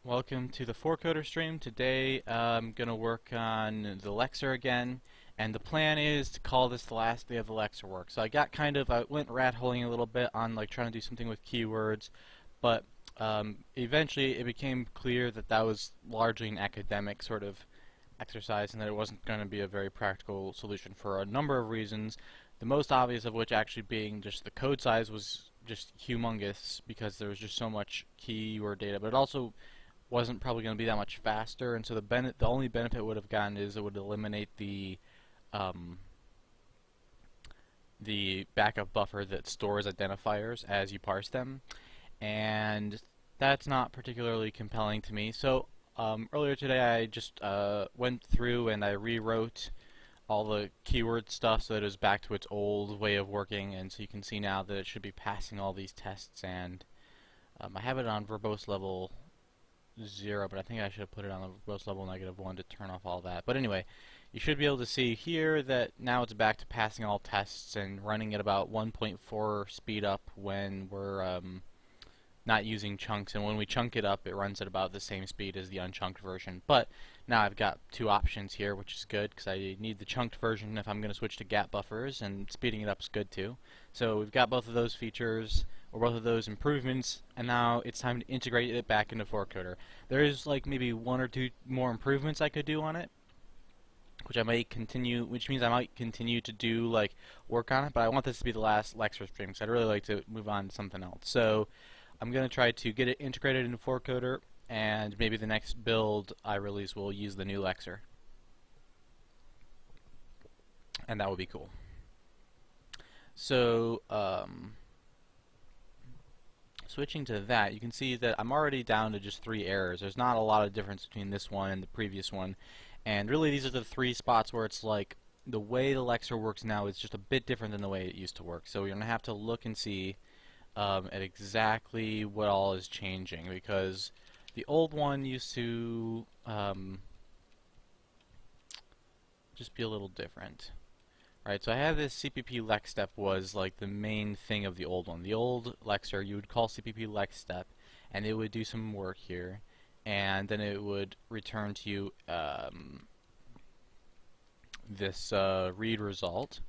Welcome to the 4coder stream. Today I'm going to work on the Lexer again, and the plan is to call this the last day of the Lexer work. So I went rat holing a little bit on like trying to do something with keywords, but eventually it became clear that that was largely an academic sort of exercise and that it wasn't going to be a very practical solution for a number of reasons. The most obvious of which actually being just the code size was just humongous because there was just so much keyword data, but it also wasn't probably going to be that much faster, and so the only benefit it would have gotten is it would eliminate um, the backup buffer that stores identifiers as you parse them, and that's not particularly compelling to me. So earlier today I just went through and I rewrote all the keyword stuff so that it was back to its old way of working, and so you can see now that it should be passing all these tests, and I have it on verbose level 0, but I think I should have put it on the verbose level -1 to turn off all that. But anyway, you should be able to see here that now it's back to passing all tests and running at about 1.4 speed up when we're not using chunks, and when we chunk it up it runs at about the same speed as the unchunked version. But now I've got two options here, which is good because I need the chunked version if I'm going to switch to gap buffers, and speeding it up is good too. So we've got both of those features, or both of those improvements, and now it's time to integrate it back into 4coder. There is like maybe one or two more improvements I could do on it, which means I might continue to do like work on it, but I want this to be the last Lexer stream because I'd really like to move on to something else. So I'm going to try to get it integrated into 4coder, and maybe the next build I release will use the new Lexer, and that would be cool. So switching to that, you can see that I'm already down to just 3 errors. There's not a lot of difference between this one and the previous one, and really these are the 3 spots where it's like the way the Lexer works now is just a bit different than the way it used to work. So we're going to have to look and see at exactly what all is changing, because the old one used to just be a little different. Right, so I have this CPP lex step was like the main thing of the old one. The old Lexer, you would call CPP lex step, and it would do some work here, and then it would return to you this read result,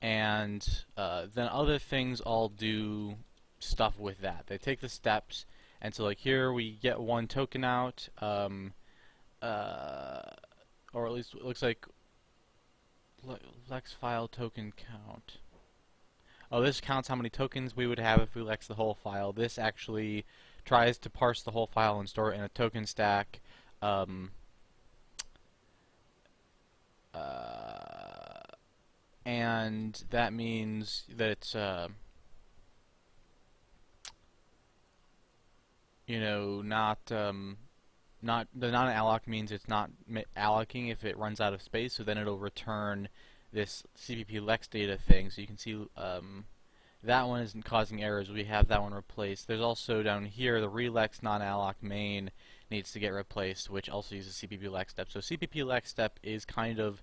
and then other things all do stuff with that. They take the steps, and so like here we get one token out, or at least it looks like Lex file token count. Oh, this counts how many tokens we would have if we lex the whole file. This actually tries to parse the whole file and store it in a token stack. And that means that it's you know, not the non-alloc means it's not allocing if it runs out of space, so then it'll return this CPP lex data thing. So you can see that one isn't causing errors. We have that one replaced. There's also down here the relex non-alloc main needs to get replaced, which also uses CPP lex step. So CPP lex step is kind of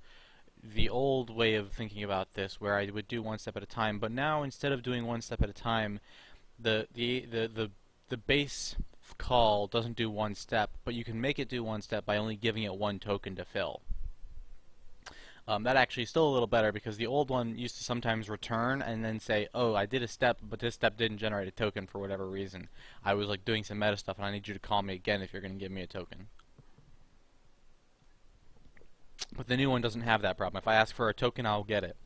the old way of thinking about this, where I would do one step at a time. But now instead of doing one step at a time, the base call doesn't do one step, but you can make it do one step by only giving it one token to fill. That actually is still a little better, because the old one used to sometimes return and then say, oh, I did a step, but this step didn't generate a token for whatever reason. I was like doing some meta stuff and I need you to call me again if you're going to give me a token. But the new one doesn't have that problem. If I ask for a token, I'll get it.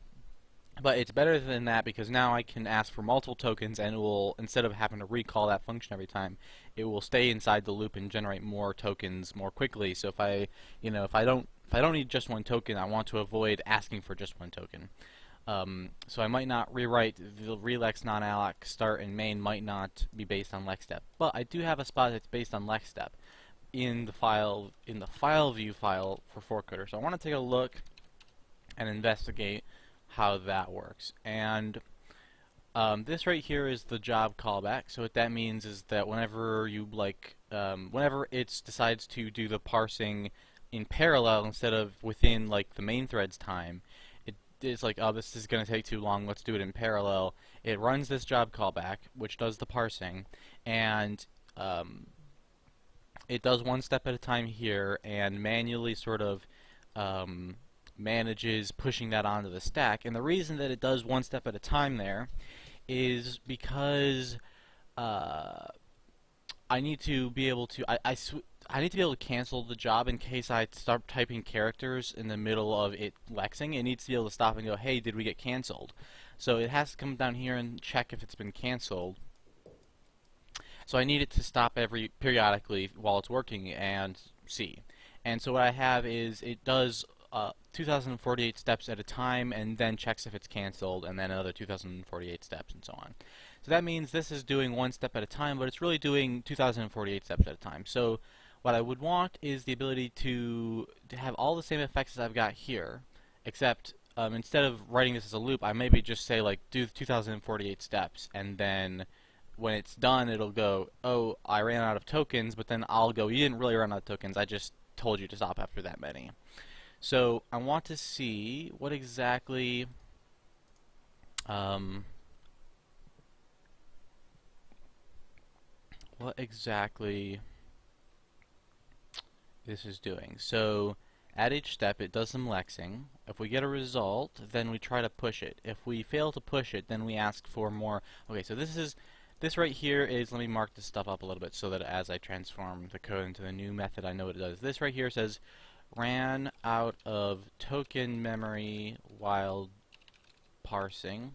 But it's better than that, because now I can ask for multiple tokens, and it will, instead of having to recall that function every time, it will stay inside the loop and generate more tokens more quickly. So if I don't need just one token, I want to avoid asking for just one token. So I might not rewrite the relex non-alloc start and main might not be based on lex step, but I do have a spot that's based on lex step in the file view file for 4coder. So I want to take a look and investigate how that works. And this right here is the job callback. So what that means is that whenever you whenever it decides to do the parsing in parallel instead of within like the main thread's time, it's like, oh, this is going to take too long, let's do it in parallel. It runs this job callback, which does the parsing, and it does one step at a time here and manually sort of um, manages pushing that onto the stack. And the reason that it does one step at a time there is because uh, I need to be able to I need to be able to cancel the job in case I start typing characters in the middle of it lexing. It needs to be able to stop and go, hey, did we get canceled? So it has to come down here and check if it's been canceled. So I need it to stop every periodically while it's working and see. And so what I have is it does 2048 steps at a time and then checks if it's canceled and then another 2048 steps and so on. So that means this is doing one step at a time, but it's really doing 2048 steps at a time. So what I would want is the ability to have all the same effects as I've got here, except instead of writing this as a loop, I maybe just say like do 2048 steps, and then when it's done, it'll go, oh, I ran out of tokens, but then I'll go, you didn't really run out of tokens, I just told you to stop after that many. So I want to see what exactly um, this is doing. So at each step it does some lexing. If we get a result, then we try to push it. If we fail to push it, then we ask for more. Okay, so this right here is, let me mark this stuff up a little bit so that as I transform the code into the new method I know what it does. This right here says ran out of token memory while parsing.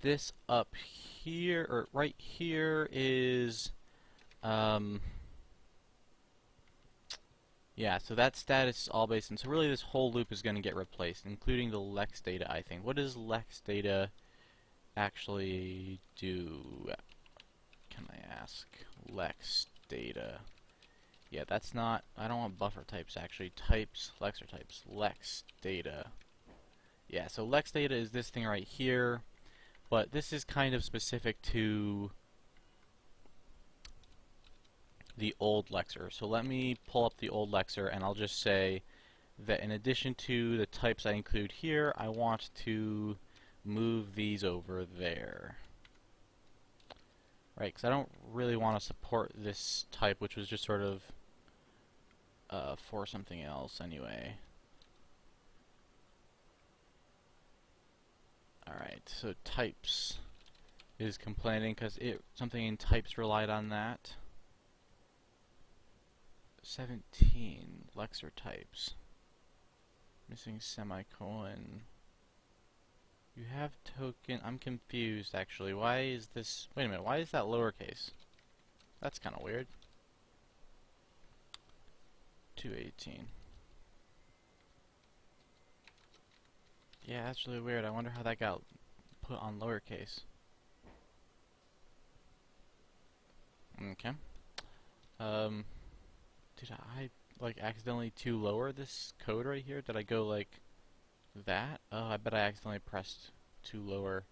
This up here, or right here, is yeah, so that status is all based on, so really this whole loop is going to get replaced, including the lex data, I think. What does lex data actually do? Can I ask? Lex data. Yeah, that's not, I don't want buffer types actually. Types, Lexer types, lex data. Yeah, so lex data is this thing right here, but this is kind of specific to the old Lexer. So let me pull up the old Lexer and I'll just say that in addition to the types I include here, I want to move these over there. Right, because I don't really want to support this type, which was just sort of for something else anyway. Alright, so types is complaining because something in types relied on that. 17 Lexer types. Missing semicolon. You have token. I'm confused actually. Why is this? Wait a minute. Why is that lowercase? That's kind of weird. 218. Yeah, that's really weird. I wonder how that got put on lowercase. Okay. Did I like accidentally too lower this code right here? Did I go like that? Oh, I bet I accidentally pressed too lower.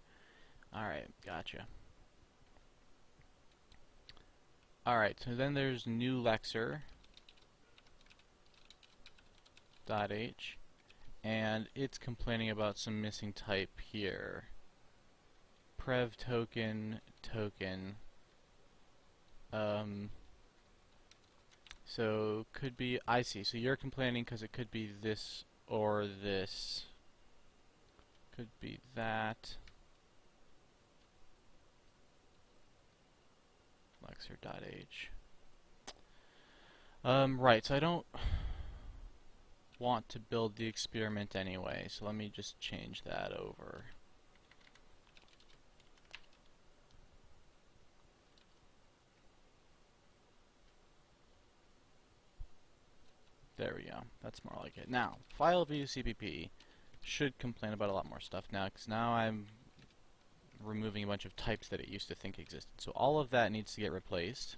Alright, gotcha. Alright, so then there's new Lexer .h, and it's complaining about some missing type here. Prev token. So could be, I see. So you're complaining because it could be this or this. Could be that. Lexer.h. Right, so I don't want to build the experiment anyway, so let me just change that over. There we go. That's more like it. Now, file view CPP should complain about a lot more stuff now, because now I'm removing a bunch of types that it used to think existed. So all of that needs to get replaced.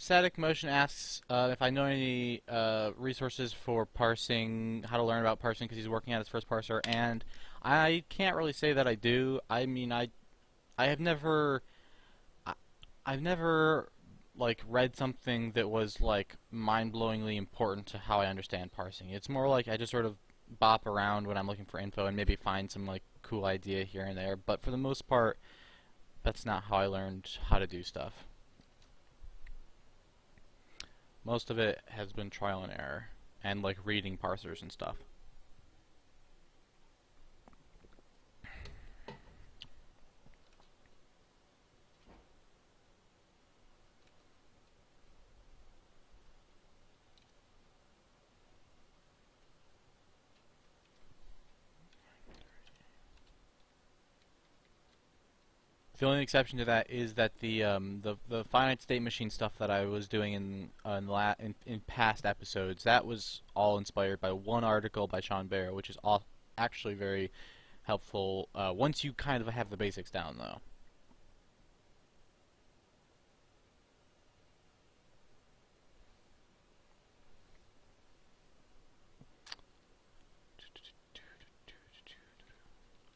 Static Motion asks if I know any resources for parsing, how to learn about parsing, because he's working on his first parser, and I can't really say that I do. I mean, I have never, I've never like read something that was like mind-blowingly important to how I understand parsing. It's more like I just sort of bop around when I'm looking for info and maybe find some like cool idea here and there, but for the most part, that's not how I learned how to do stuff. Most of it has been trial and error and like reading parsers and stuff. The only exception to that is that the finite state machine stuff that I was doing in past episodes, that was all inspired by one article by Sean Baer, which is actually very helpful once you kind of have the basics down, though.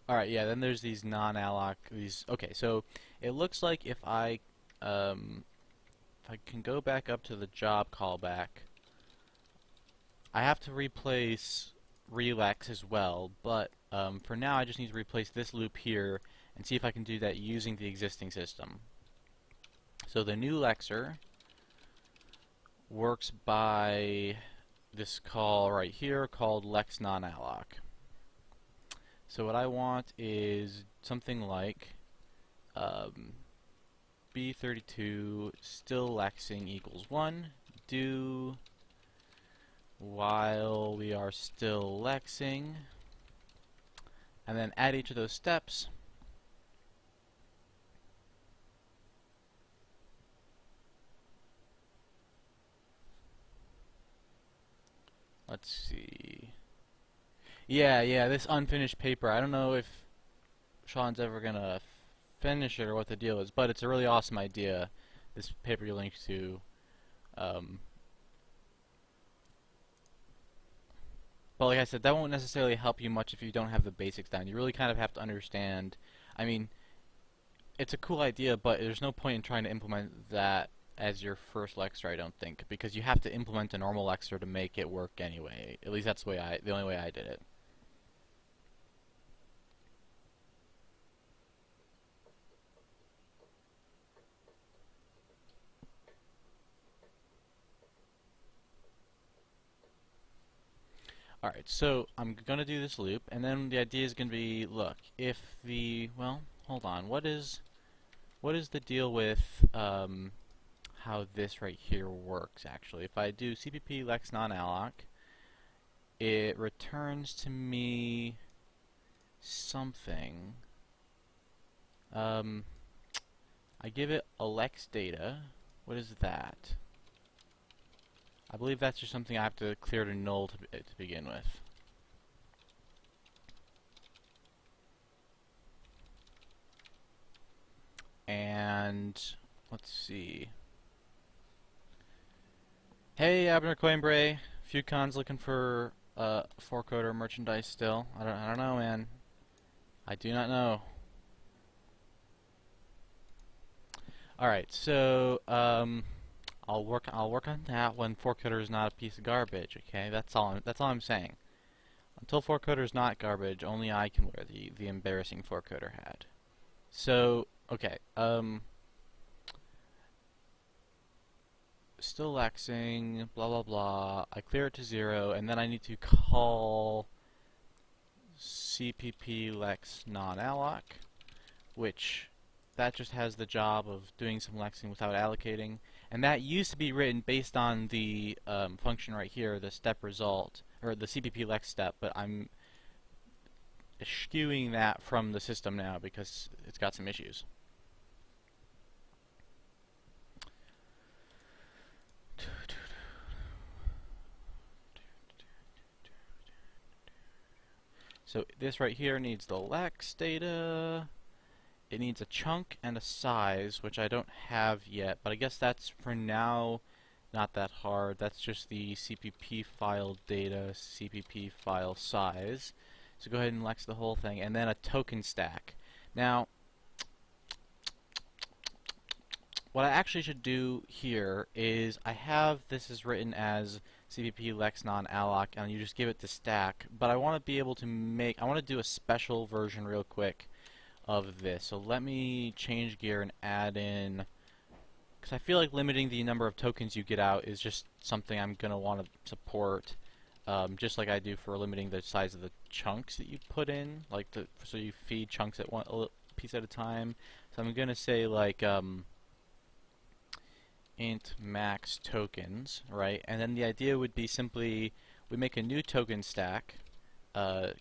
Alright, yeah, then there's these non-alloc, okay, so it looks like if I can go back up to the job callback, I have to replace relex as well, but for now I just need to replace this loop here and see if I can do that using the existing system. So the new Lexer works by this call right here called lex non-alloc. So what I want is something like B32 still lexing equals 1, do while we are still lexing, and then add each of those steps. Let's see. Yeah, this unfinished paper, I don't know if Sean's ever gonna finish it or what the deal is, but it's a really awesome idea, this paper you linked to. But like I said, that won't necessarily help you much if you don't have the basics down. You really kind of have to understand, I mean, it's a cool idea, but there's no point in trying to implement that as your first Lexer, I don't think, because you have to implement a normal Lexer to make it work anyway. At least that's the only way I did it. Alright, so I'm going to do this loop, and then the idea is going to be, look, if well, hold on, what is the deal with how this right here works, actually? If I do cpp lex non-alloc, it returns to me something. I give it a lex data. What is that? I believe that's just something I have to clear to null to begin with. And let's see. Hey, Abner Coimbray, FuCon's looking for 4coder merchandise still. I don't know, man. I do not know. All right, so I'll work on that when 4coder is not a piece of garbage. Okay, that's all I'm saying. Until 4coder is not garbage, only I can wear the embarrassing 4coder hat. So okay, still lexing, blah blah blah. I clear it to 0, and then I need to call cpp lex non-alloc, which that just has the job of doing some lexing without allocating, and that used to be written based on the function right here, the step result, or the cpp lex step, but I'm skewing that from the system now because it's got some issues. So this right here needs the lex data. It needs a chunk and a size, which I don't have yet, but I guess that's for now not that hard. That's just the CPP file data, CPP file size. So go ahead and lex the whole thing, and then a token stack. Now, what I actually should do here is I have this is written as CPP Lex non-alloc, and you just give it to stack. But I want to be able to I want to do a special version real quick of this. So let me change gear and add in, because I feel like limiting the number of tokens you get out is just something I'm going to want to support, just like I do for limiting the size of the chunks that you put in, like so you feed chunks at a piece at a time. So I'm going to say like int max tokens, right? And then the idea would be simply we make a new token stack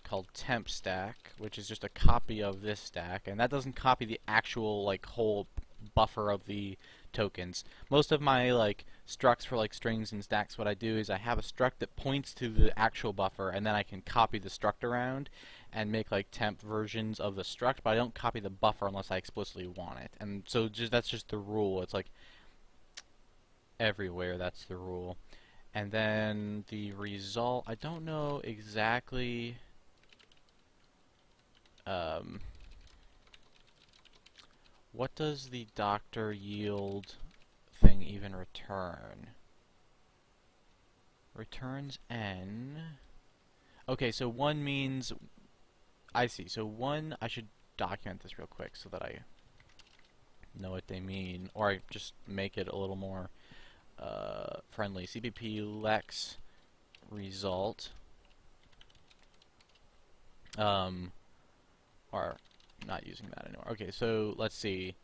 called temp stack, which is just a copy of this stack, and that doesn't copy the actual like whole buffer of the tokens. Most of my like structs for like strings and stacks, what I do is I have a struct that points to the actual buffer, and then I can copy the struct around and make like temp versions of the struct, but I don't copy the buffer unless I explicitly want it. And so that's just the rule. It's like everywhere that's the rule. And then the result, I don't know exactly what does the doctor yield thing even return? Returns n. Okay, so 1 means, I see, so 1, I should document this real quick so that I know what they mean, or I just make it a little more friendly. CPP Lex result, or not using that anymore. Okay, so let's see.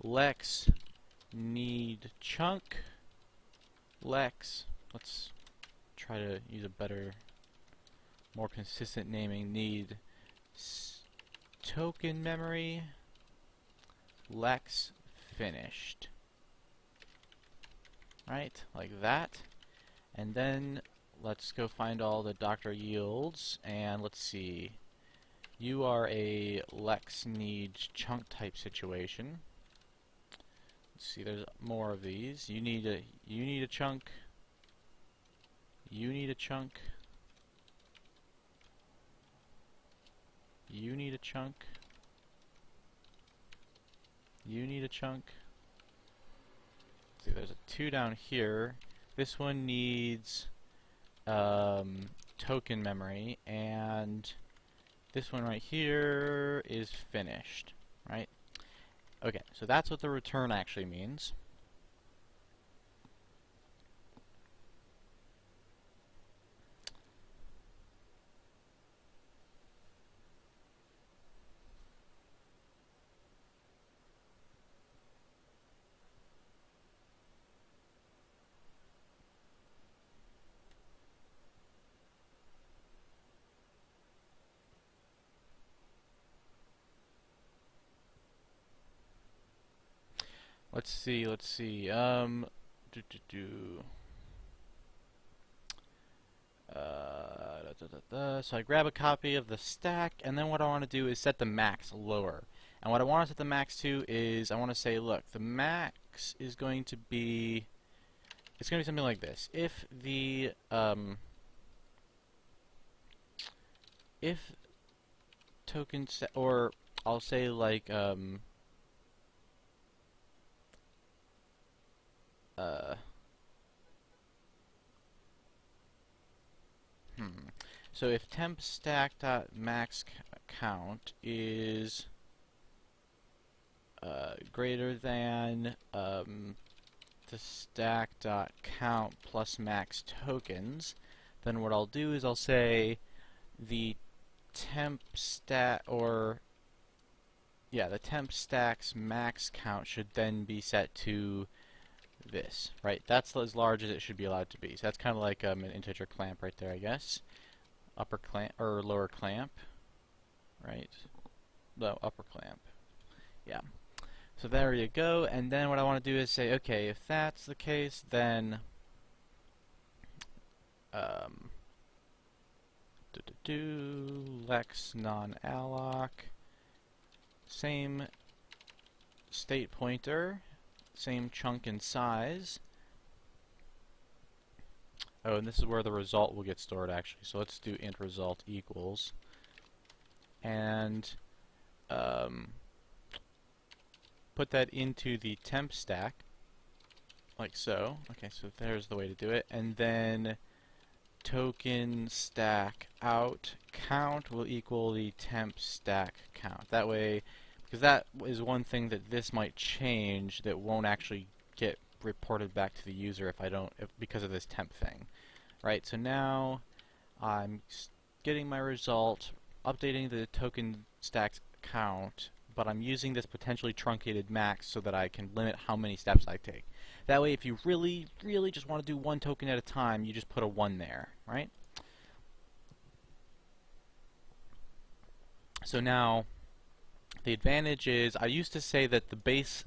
Lex need chunk. Lex, let's try to use a better, more consistent naming. Need token memory. Lex finished. Right, like that. And then let's go find all the doctor yields, and let's see. You are a Lex needs chunk type situation. Let's see, there's more of these. You need a chunk. You need a chunk. You need a chunk. You need a chunk. See, there's a 2 down here. This one needs token memory, and this one right here is finished, right? Okay, so that's what the return actually means. Let's see. So I grab a copy of the stack, and then what I want to do is set the max lower. And what I want to set the max to is I want to say, look, the max is going to be, it's going to be something like this. If the if token set, or I'll say like so if temp stack dot max count is greater than the stack dot count plus max tokens, then what I'll do is I'll say the temp stat, or yeah, the temp stack's max count should then be set to this, right? That's as large as it should be allowed to be. So that's kind of like an integer clamp right there, I guess. Upper clamp or lower clamp, right? No, upper clamp. Yeah. So there you go. And then what I want to do is say, okay, if that's the case, then Lex non-alloc, same state pointer, same chunk and size. Oh, and this is where the result will get stored actually. So let's do int result equals, and put that into the temp stack. like so. Okay, so there's the way to do it. And then token stack out count will equal the temp stack count. That way, because that is one thing that this might change that won't actually get reported back to the user because of this temp thing. Right, so now I'm getting my result, updating the token stack count, but I'm using this potentially truncated max so that I can limit how many steps I take. That way, if you really, really just want to do one token at a time, you just put a 1 there, right? So now, the advantage is, I used to say that the base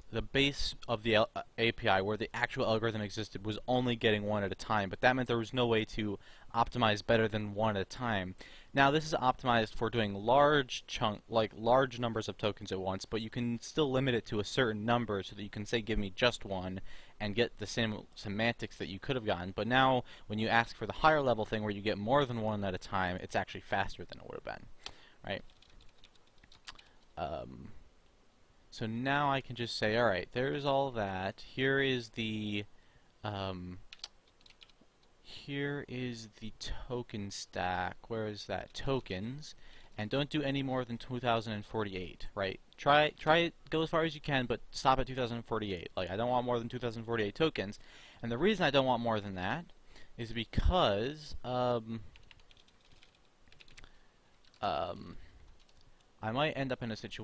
of the API, where the actual algorithm existed, was only getting 1 at a time, but that meant there was no way to optimize better than 1 at a time. Now this is optimized for doing large numbers of tokens at once, but you can still limit it to a certain number so that you can say give me just 1 and get the same semantics that you could have gotten. But now when you ask for the higher level thing where you get more than 1 at a time, it's actually faster than it would have been, right? So now I can just say, alright, there's all that. Here is the token stack. Where is that? Tokens. And don't do any more than 2048, right? Try it, go as far as you can, but stop at 2048. Like, I don't want more than 2048 tokens. And the reason I don't want more than that is because I might end up in a situation